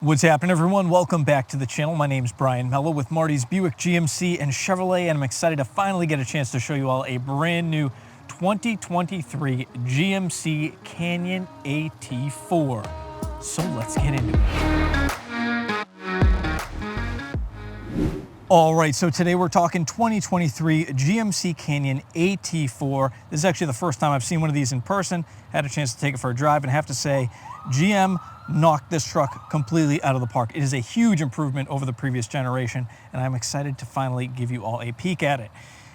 What's happening, everyone? Welcome back to the channel. My name's Brian Mello with Marty's Buick, GMC, and Chevrolet, and I'm excited to finally get a chance to show you all a brand new 2023 GMC Canyon AT4. So let's get into it. All right, so today we're talking 2023 GMC Canyon AT4. This is actually the first time I've seen one of these in person. Had a chance to take it for a drive, and I have to say, GM knocked this truck completely out of the park. It is a huge improvement over the previous generation, and I'm excited to finally give you all a peek at it.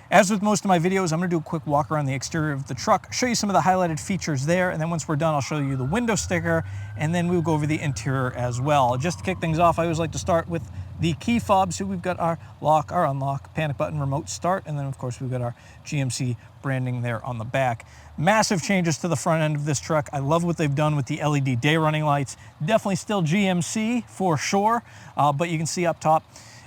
As with most of my videos, I'm gonna do a quick walk around the exterior of the truck, show you some of the highlighted features there, and then once we're done, I'll show you the window sticker, and then we'll go over the interior as well. Just to kick things off, I always like to start with the key fob. So we've got our lock, our unlock, panic button, remote start, and then of course we've got our GMC branding there on the back. Massive changes to the front end of this truck. I love what they've done with the LED day running lights. Definitely still GMC for sure, but you can see up top,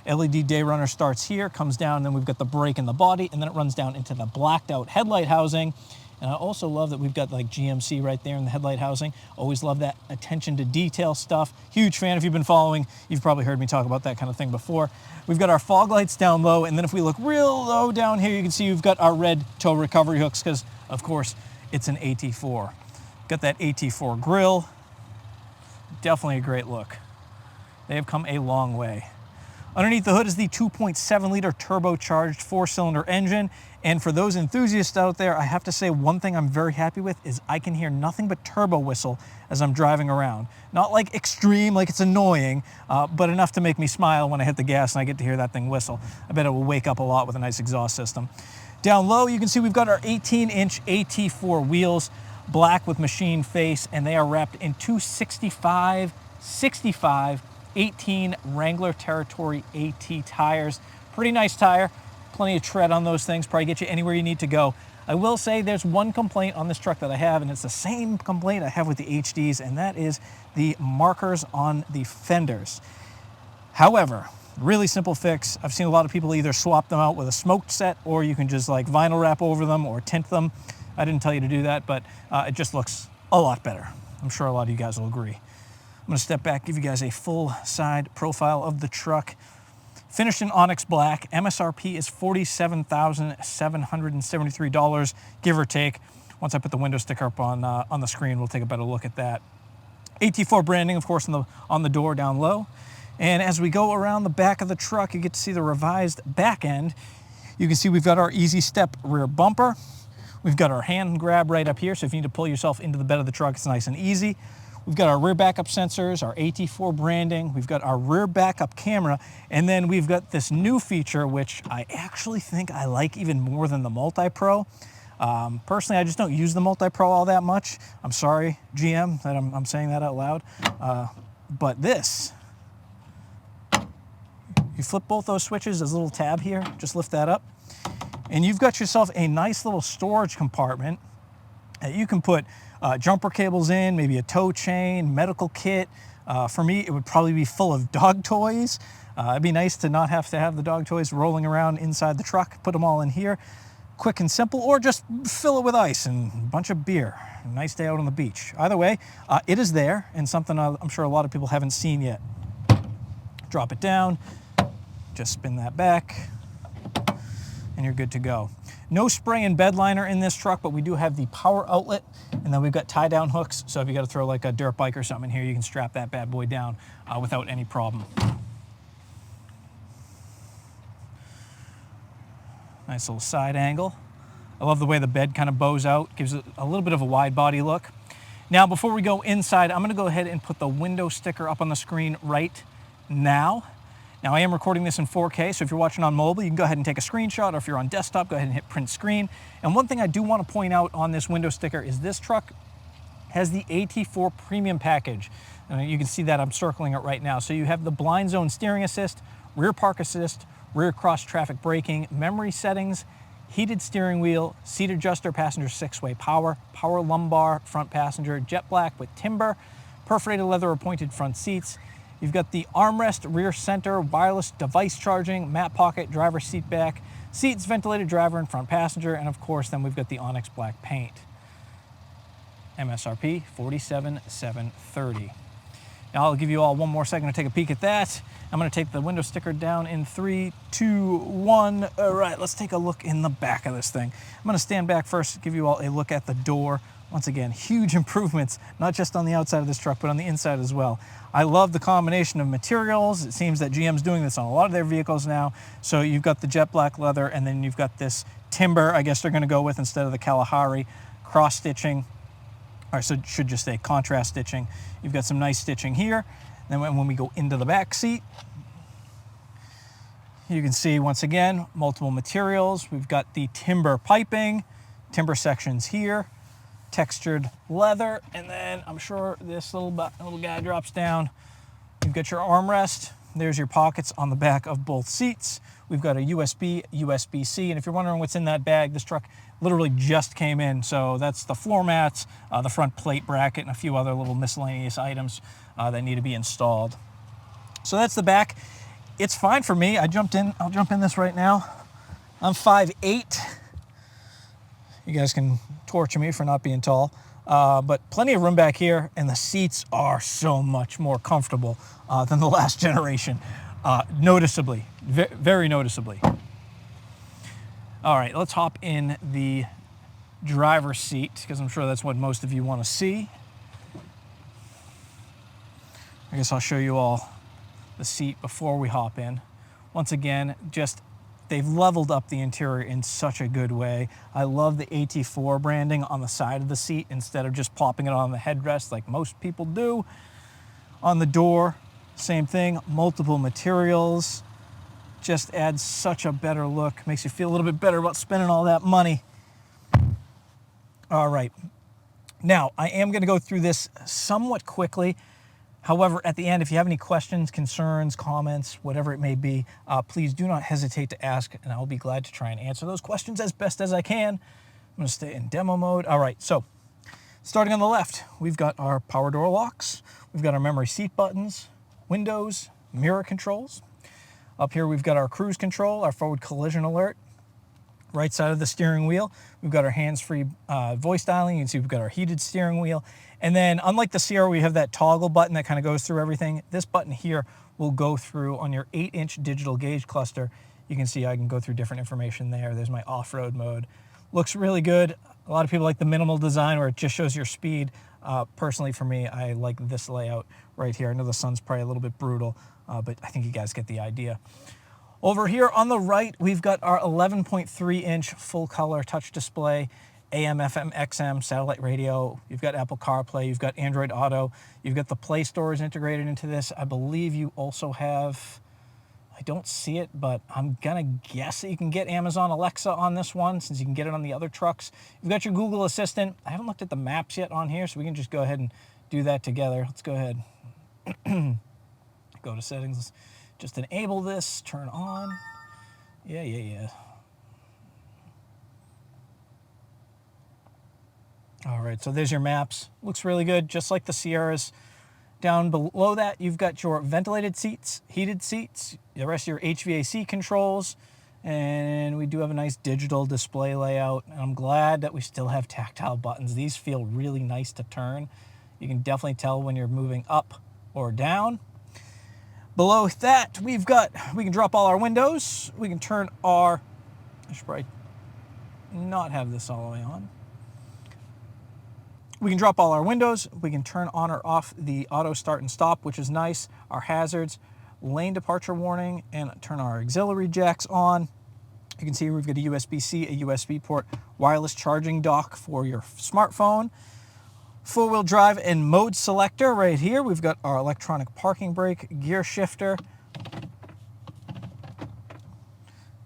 LED day runner starts here, comes down, and then we've got the brake in the body, and then it runs down into the blacked out headlight housing. And I also love that we've got like GMC right there in the headlight housing. Always love that attention to detail stuff. Huge fan. If you've been following, you've probably heard me talk about that kind of thing before. We've got our fog lights down low, and then if we look real low down here, you can see we've got our red tow recovery hooks because, of course, it's an AT4. Got that AT4 grille. Definitely a great look. They have come a long way. Underneath the hood is the 2.7 liter turbocharged 4-cylinder engine. And for those enthusiasts out there, I have to say one thing I'm very happy with is I can hear nothing but turbo whistle as I'm driving around. Not like extreme, like it's annoying, but enough to make me smile when I hit the gas and I get to hear that thing whistle. I bet it will wake up a lot with a nice exhaust system. Down low, you can see we've got our 18-inch AT4 wheels, black with machine face, and they are wrapped in 265, 65, 18 Wrangler Territory AT tires. Pretty nice tire. Plenty of tread on those things, probably get you anywhere you need to go. I will say there's one complaint on this truck that I have, and it's the same complaint I have with the HDs, and that is the markers on the fenders. However, really simple fix. I've seen a lot of people either swap them out with a smoked set, or you can just like vinyl wrap over them or tint them. I didn't tell you to do that, but it just looks a lot better. I'm sure a lot of you guys will agree. I'm gonna step back, give you guys a full side profile of the truck. Finished in onyx black. MSRP is $47,773, give or take. Once I put the window sticker up on the screen, we'll take a better look at that. AT4 branding, of course, on the door down low. And as we go around the back of the truck, you get to see the revised back end. You can see we've got our easy step rear bumper. We've got our hand grab right up here, so if you need to pull yourself into the bed of the truck, it's nice and easy. We've got our rear backup sensors, our AT4 branding, we've got our rear backup camera, and then we've got this new feature, which I actually think I like even more than the Multi-Pro. Personally, I just don't use the Multi-Pro all that much. I'm sorry, GM, that I'm saying that out loud. But this, you flip both those switches, there's a little tab here, just lift that up, and you've got yourself a nice little storage compartment that you can put jumper cables in, maybe a tow chain, medical kit. For me, it would probably be full of dog toys. It'd be nice to not have to have the dog toys rolling around inside the truck, put them all in here, quick and simple, or just fill it with ice and a bunch of beer. A nice day out on the beach. Either way, it is there, and something I'm sure a lot of people haven't seen yet. Drop it down, just spin that back, and you're good to go. No spray and bed liner in this truck, but we do have the power outlet, and then we've got tie down hooks. So if you got to throw like a dirt bike or something in here, you can strap that bad boy down without any problem. Nice little side angle. I love the way the bed kind of bows out, gives it a little bit of a wide body look. Now, before we go inside, I'm going to go ahead and put the window sticker up on the screen right now. Now, I am recording this in 4K, so if you're watching on mobile, you can go ahead and take a screenshot, or if you're on desktop, go ahead and hit print screen. And one thing I do want to point out on this window sticker is this truck has the AT4 Premium Package. And you can see that I'm circling it right now. So you have the blind zone steering assist, rear park assist, rear cross traffic braking, memory settings, heated steering wheel, seat adjuster, passenger 6-way power, power lumbar, front passenger, jet black with timber, perforated leather appointed front seats. You've got the armrest, rear center, wireless device charging, map pocket, driver seat back, seats, ventilated driver and front passenger, and of course then we've got the onyx black paint. MSRP $47,730. I'll give you all one more second to take a peek at that. I'm going to take the window sticker down in 3, 2, 1. All right, let's take a look in the back of this thing. I'm going to stand back first, give you all a look at the door. Once again, huge improvements, not just on the outside of this truck, but on the inside as well. I love the combination of materials. It seems that GM's doing this on a lot of their vehicles now. So you've got the jet black leather, and then you've got this timber, I guess they're going to go with instead of the Kalahari, cross stitching. Or so it should just say contrast stitching. You've got some nice stitching here. Then when we go into the back seat, you can see once again, multiple materials. We've got the timber piping, timber sections here, textured leather, and then I'm sure this little guy drops down. You've got your armrest. There's your pockets on the back of both seats. We've got a USB, USB-C, and if you're wondering what's in that bag, this truck literally just came in. So that's the floor mats, the front plate bracket, and a few other little miscellaneous items that need to be installed. So that's the back. It's fine for me. I'll jump in this right now. I'm 5'8". You guys can torture me for not being tall, but plenty of room back here, and the seats are so much more comfortable than the last generation, noticeably, very noticeably. All right, let's hop in the driver's seat, because I'm sure that's what most of you want to see. I guess I'll show you all the seat before we hop in. Once again, they've leveled up the interior in such a good way. I love the AT4 branding on the side of the seat instead of just popping it on the headrest like most people do. On the door, same thing, multiple materials. Just adds such a better look. Makes you feel a little bit better about spending all that money. All right. Now, I am going to go through this somewhat quickly. However, at the end, if you have any questions, concerns, comments, whatever it may be, please do not hesitate to ask, and I'll be glad to try and answer those questions as best as I can. I'm going to stay in demo mode. All right, so starting on the left, we've got our power door locks. We've got our memory seat buttons, windows, mirror controls. Up here, we've got our cruise control, our forward collision alert. Right side of the steering wheel, we've got our hands-free voice dialing. You can see we've got our heated steering wheel. And then unlike the Sierra, we have that toggle button that kind of goes through everything. This button here will go through on your 8-inch digital gauge cluster. You can see I can go through different information there. There's my off-road mode. Looks really good. A lot of people like the minimal design where it just shows your speed. Personally, for me, I like this layout right here. I know the sun's probably a little bit brutal, but I think you guys get the idea. Over here on the right, we've got our 11.3-inch full-color touch display, AM, FM, XM, satellite radio. You've got Apple CarPlay. You've got Android Auto. You've got the Play Stores integrated into this. I believe you also have, I don't see it, but I'm going to guess that you can get Amazon Alexa on this one since you can get it on the other trucks. You've got your Google Assistant. I haven't looked at the maps yet on here, so we can just go ahead and do that together. Let's go ahead. Go to settings. Just enable this, turn on. Yeah. All right, so there's your maps. Looks really good, just like the Sierras. Down below that, you've got your ventilated seats, heated seats, the rest of your HVAC controls, and we do have a nice digital display layout. And I'm glad that we still have tactile buttons. These feel really nice to turn. You can definitely tell when you're moving up or down. Below that, we can drop all our windows. We can turn I should probably not have this all the way on. We can drop all our windows. We can turn on or off the auto start and stop, which is nice. Our hazards, lane departure warning, and turn our auxiliary jacks on. You can see we've got a USB-C, a USB port, wireless charging dock for your smartphone. Four-wheel drive and mode selector right here. We've got our electronic parking brake, gear shifter,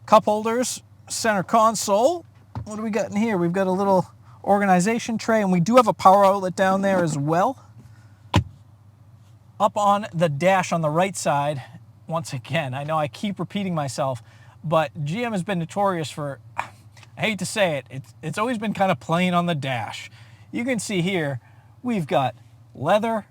cup holders, center console. What do we got in here? We've got a little organization tray, and we do have a power outlet down there as well. Up on the dash on the right side, once again, I know I keep repeating myself, but GM has been notorious for, I hate to say it, it's always been kind of plain on the dash. You can see here, we've got leather,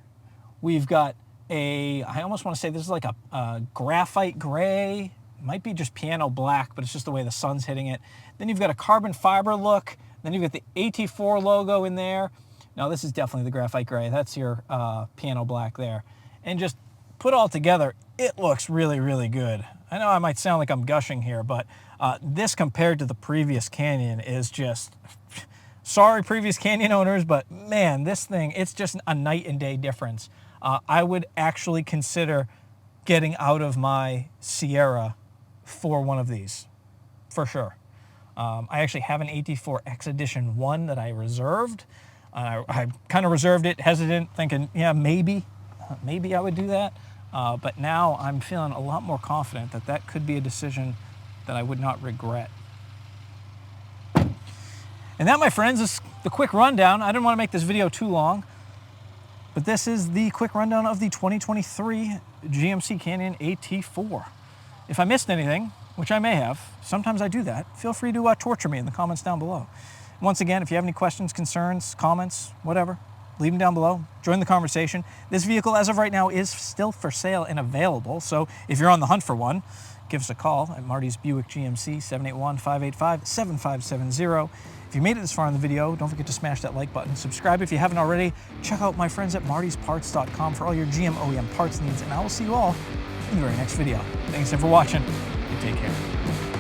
we've got I almost want to say this is like a graphite gray, might be just piano black, but it's just the way the sun's hitting it. Then you've got a carbon fiber look, then you've got the AT4 logo in there. Now this is definitely the graphite gray, that's your piano black there. and just put all together, it looks really, really good. I know I might sound like I'm gushing here, but this compared to the previous Canyon is just, sorry previous Canyon owners, but man, this thing, it's just a night and day difference. I would actually consider getting out of my Sierra for one of these, for sure. I actually have an AT4 X Edition 1 that I reserved. I kind of reserved it, hesitant, thinking, yeah, maybe I would do that. But now I'm feeling a lot more confident that that could be a decision that I would not regret. And that, my friends, is the quick rundown. I didn't want to make this video too long, but this is the quick rundown of the 2023 GMC Canyon AT4. If I missed anything, which I may have, sometimes I do that, feel free to torture me in the comments down below. Once again, if you have any questions, concerns, comments, whatever, leave them down below. Join the conversation. This vehicle, as of right now, is still for sale and available, so if you're on the hunt for one, give us a call at Marty's Buick GMC, 781-585-7570. If you made it this far in the video, don't forget to smash that like button. Subscribe if you haven't already. Check out my friends at martysparts.com for all your GM OEM parts needs, and I will see you all in the very next video. Thanks again for watching, and take care.